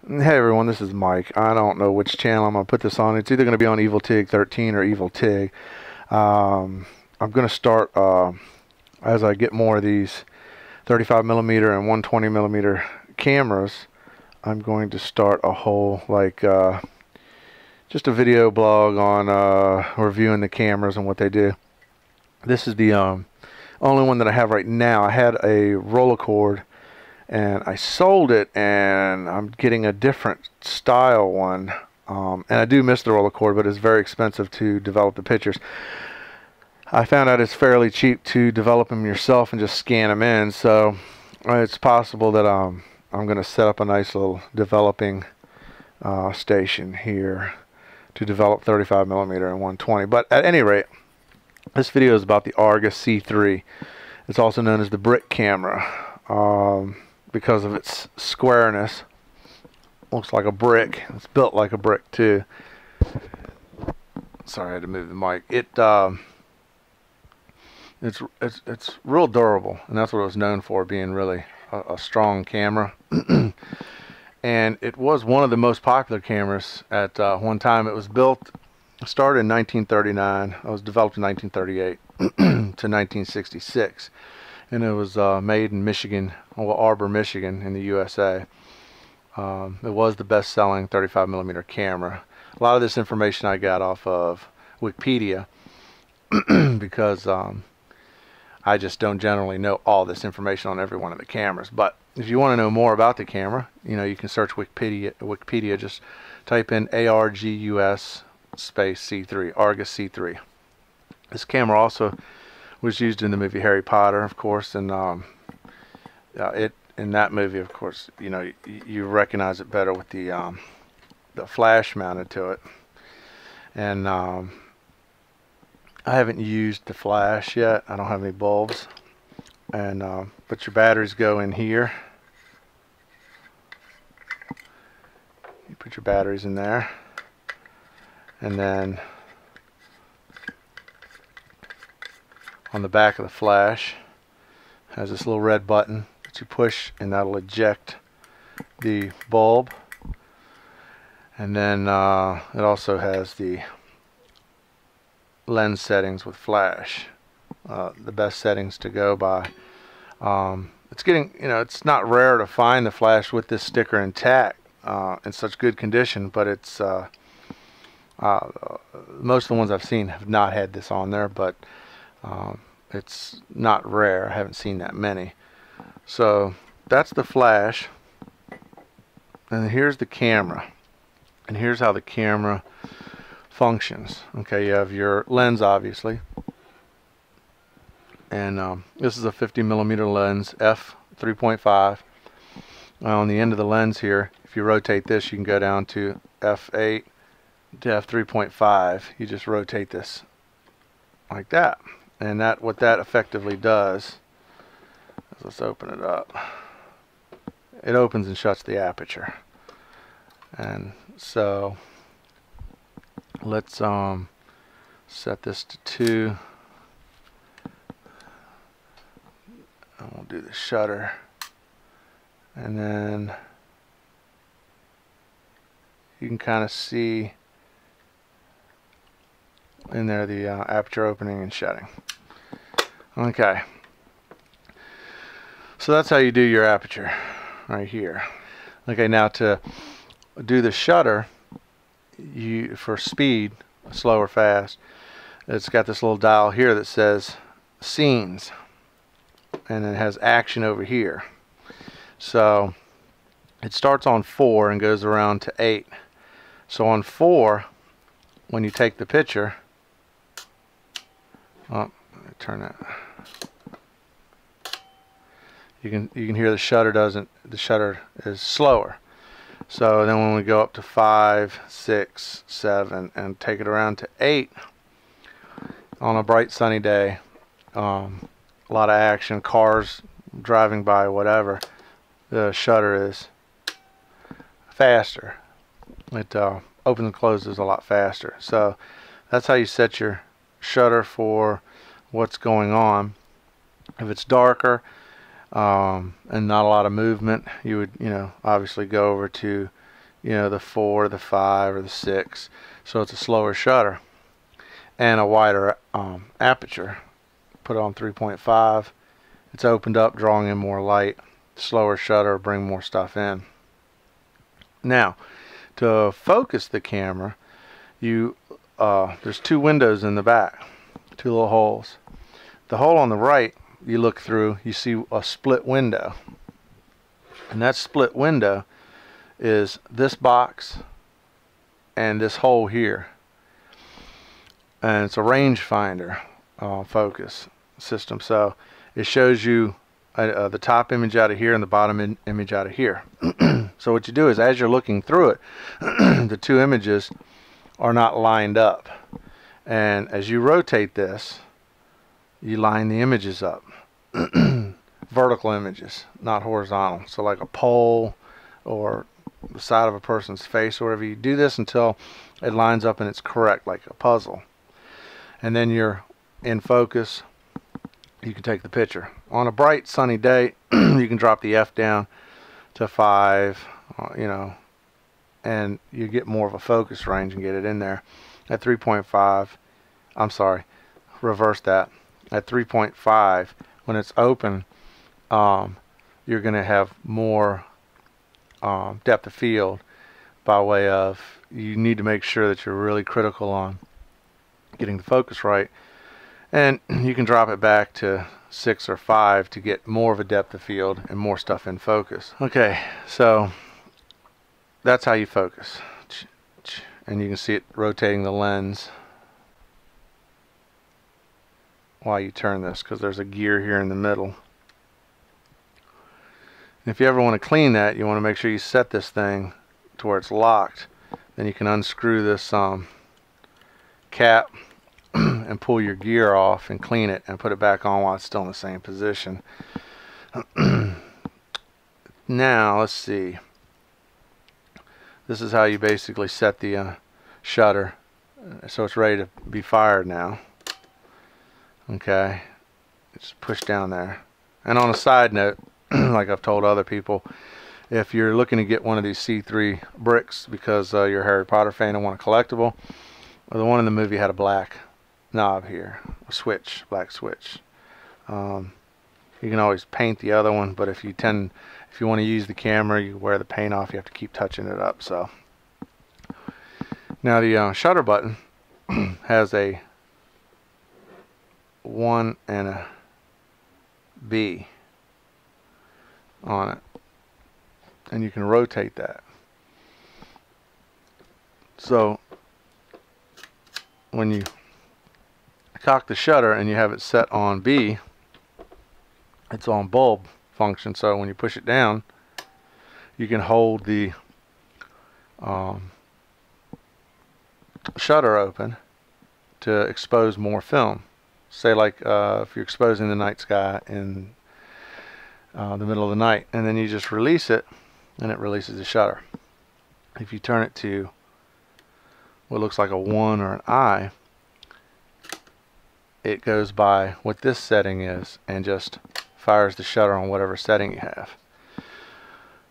Hey everyone, this is Mike. I don't know which channel I'm going to put this on. It's either going to be on Evil Tig 13 or Evil Tig. I'm going to start, as I get more of these 35mm and 120mm cameras, I'm going to start a whole, just a video blog on reviewing the cameras and what they do. This is the only one that I have right now. I had a Rolleicord and I sold it, and I'm getting a different style one, and I do miss the Rolleicord, but it's very expensive to develop the pictures. I found out it's fairly cheap to develop them yourself and just scan them in, so it's possible that I'm going to set up a nice little developing station here to develop 35mm and 120. But at any rate, this video is about the Argus C3. It's also known as the brick camera. Because of its squareness. Looks like a brick. It's built like a brick too. Sorry, I had to move the mic. It's real durable, and that's what it was known for, being really a strong camera. And it was one of the most popular cameras at one time. It was started in 1939. It was developed in 1938 to 1966. And it was made in Michigan, Ann Arbor, Michigan, in the USA. It was the best-selling 35mm camera. A lot of this information I got off of Wikipedia because I just don't generally know all this information on every one of the cameras. But if you want to know more about the camera, you can search Wikipedia. Just type in ARGUS space C3, Argus C3. This camera also was used in the movie Harry Potter, of course, and in that movie, of course, you recognize it better with the flash mounted to it. And I haven't used the flash yet. I don't have any bulbs, and but your batteries go in here. You put your batteries in there, and then on the back of the flash has this little red button that you push, and that'll eject the bulb. And then it also has the lens settings with flash, the best settings to go by. It's not rare to find the flash with this sticker intact in such good condition, but it's most of the ones I've seen have not had this on there, but it's not rare. I haven't seen that many. So that's the flash, and here's the camera, and here's how the camera functions. Okay, you have your lens, obviously, and this is a 50mm lens, f3.5. On the end of the lens here, if you rotate this, you can go down to f8 to f3.5. You just rotate this like that. And what that effectively does is, let's open it up. It opens and shuts the aperture. And so let's set this to 2. And we'll do the shutter. And then you can kind of see in there the aperture opening and shutting. Okay, so that's how you do your aperture right here. Okay, now to do the shutter, for speed, slow or fast, it's got this little dial here that says scenes, and it has action over here. So it starts on 4 and goes around to 8. So on 4, when you take the picture, let me turn that. You can hear the shutter is slower. So then when we go up to 5, 6, 7, and take it around to 8 on a bright sunny day, a lot of action, cars driving by, whatever, the shutter is faster. It opens and closes a lot faster. So that's how you set your shutter for what's going on. If it's darker and not a lot of movement, you would obviously go over to you know, the 4, the 5, or the 6. So it's a slower shutter and a wider aperture. Put it on 3.5. It's opened up, drawing in more light. Slower shutter, bring more stuff in. Now, to focus the camera, there's 2 windows in the back, 2 little holes. The hole on the right, you look through, you see a split window, and that split window is this box and this hole here, and it's a rangefinder focus system. So it shows you the top image out of here and the bottom image out of here. So what you do is, as you're looking through it, the 2 images are not lined up, and as you rotate this, you line the images up. Vertical images, not horizontal. So like a pole or the side of a person's face or whatever. You do this until it lines up and it's correct, like a puzzle, and then you're in focus. You can take the picture. On a bright sunny day, you can drop the F down to 5, you know, and you get more of a focus range and get it in there. At 3.5, I'm sorry, reverse that. At 3.5, when it's open, you're going to have more depth of field, by way of, you need to make sure that you're really critical on getting the focus right, and you can drop it back to 6 or 5 to get more of a depth of field and more stuff in focus. Okay, so that's how you focus, and you can see it rotating the lens while you turn this, because there's a gear here in the middle. And if you ever want to clean that, you want to make sure you set this thing to where it's locked. Then you can unscrew this cap and pull your gear off and clean it and put it back on while it's still in the same position. Now let's see, this is how you basically set the shutter so it's ready to be fired now. Okay, just push down there. And on a side note, like I've told other people, if you're looking to get one of these C3 bricks because you're a Harry Potter fan and want a collectible, the one in the movie had a black knob here, a switch, black switch. You can always paint the other one, but if you want to use the camera, you wear the paint off, you have to keep touching it up. So now the shutter button has a 1 and a B on it, and you can rotate that. So when you cock the shutter and you have it set on B, it's on bulb function, so when you push it down, you can hold the shutter open to expose more film. Say like if you're exposing the night sky in the middle of the night, and then you just release it and it releases the shutter. If you turn it to what looks like a 1 or an I, it goes by what this setting is and just fires the shutter on whatever setting you have.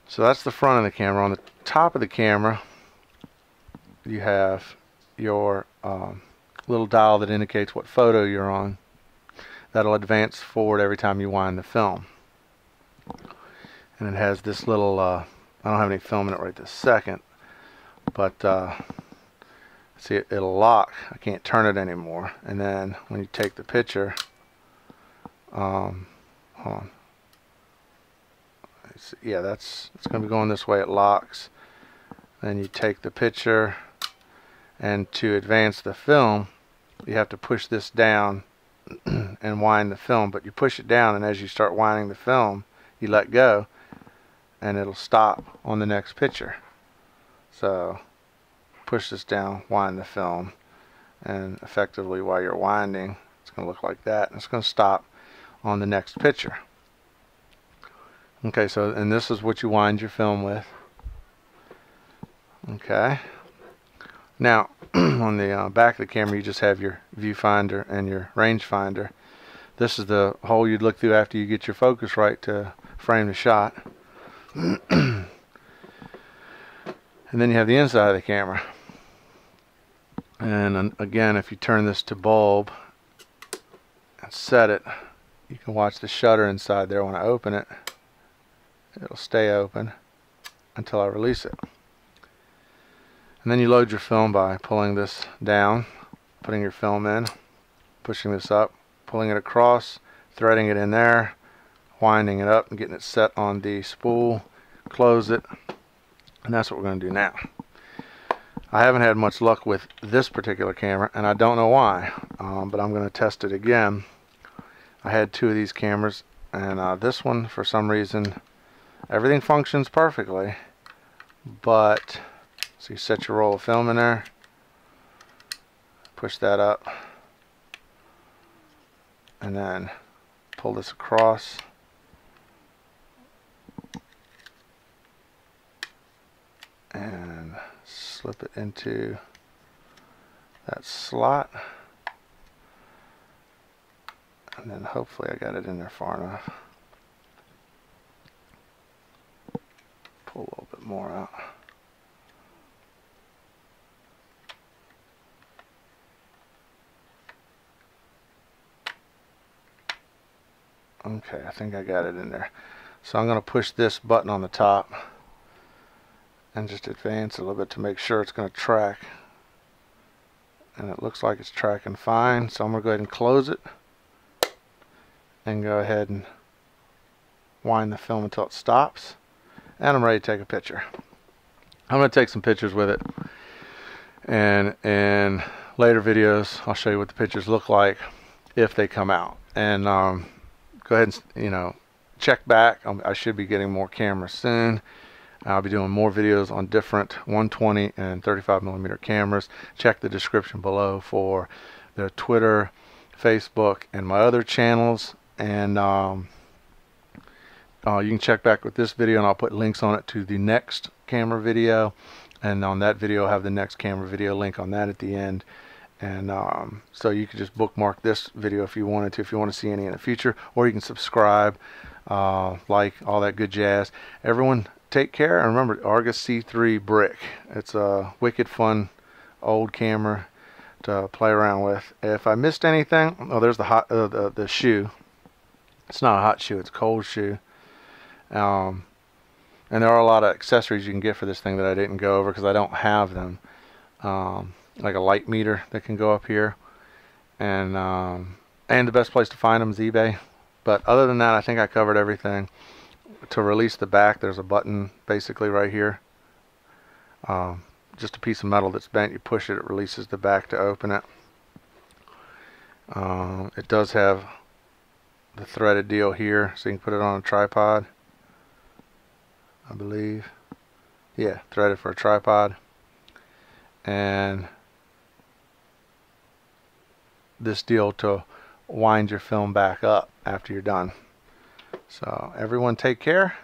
So that's the front of the camera. On the top of the camera, you have your little dial that indicates what photo you're on. That'll advance forward every time you wind the film. And it has this little, I don't have any film in it right this second, but see, it'll lock. I can't turn it anymore. And then when you take the picture, hold on. Yeah, it's going to be going this way. It locks. Then you take the picture, and to advance the film, you have to push this down and wind the film. But you push it down, and as you start winding the film, you let go, and it'll stop on the next picture. So push this down, wind the film, and effectively while you're winding, it's going to look like that, and it's going to stop on the next picture. Okay, so, and this is what you wind your film with. Okay, now on the back of the camera, you just have your viewfinder and your rangefinder. This is the hole you'd look through after you get your focus right to frame the shot. And then you have the inside of the camera. And again, if you turn this to bulb and set it, you can watch the shutter inside there. When I open it, it'll stay open until I release it. And then you load your film by pulling this down, putting your film in, pushing this up, pulling it across, threading it in there, winding it up and getting it set on the spool, close it, and that's what we're going to do now. I haven't had much luck with this particular camera, and I don't know why, but I'm going to test it again. I had two of these cameras, and this one, for some reason, everything functions perfectly, but so you set your roll of film in there, push that up, and then pull this across, and slip it into that slot, and then hopefully I got it in there far enough. Pull a little bit more out. Okay, I think I got it in there. So I'm going to push this button on the top and just advance a little bit to make sure it's going to track. And it looks like it's tracking fine, so I'm going to go ahead and close it and go ahead and wind the film until it stops, and I'm ready to take a picture. I'm going to take some pictures with it, and in later videos I'll show you what the pictures look like if they come out. And go ahead and check back. I should be getting more cameras soon. I'll be doing more videos on different 120 and 35mm cameras. Check the description below for the Twitter, Facebook, and my other channels. And you can check back with this video, and I'll put links on it to the next camera video. And on that video, I'll have the next camera video link on that at the end. And so you could just bookmark this video if you wanted to, if you want to see any in the future, or you can subscribe, like, all that good jazz. Everyone, take care, and remember, Argus C3 brick. It's a wicked fun old camera to play around with. If I missed anything, oh, there's the shoe. It's not a hot shoe, it's a cold shoe. And there are a lot of accessories you can get for this thing that I didn't go over because I don't have them. Like a light meter that can go up here, and the best place to find them is eBay. But other than that, I think I covered everything. To release the back, there's a button basically right here, just a piece of metal that's bent. You push it, it releases the back to open it. It does have the threaded deal here, so you can put it on a tripod, I believe. Yeah, threaded for a tripod. And this deal to wind your film back up after you're done. So everyone, take care.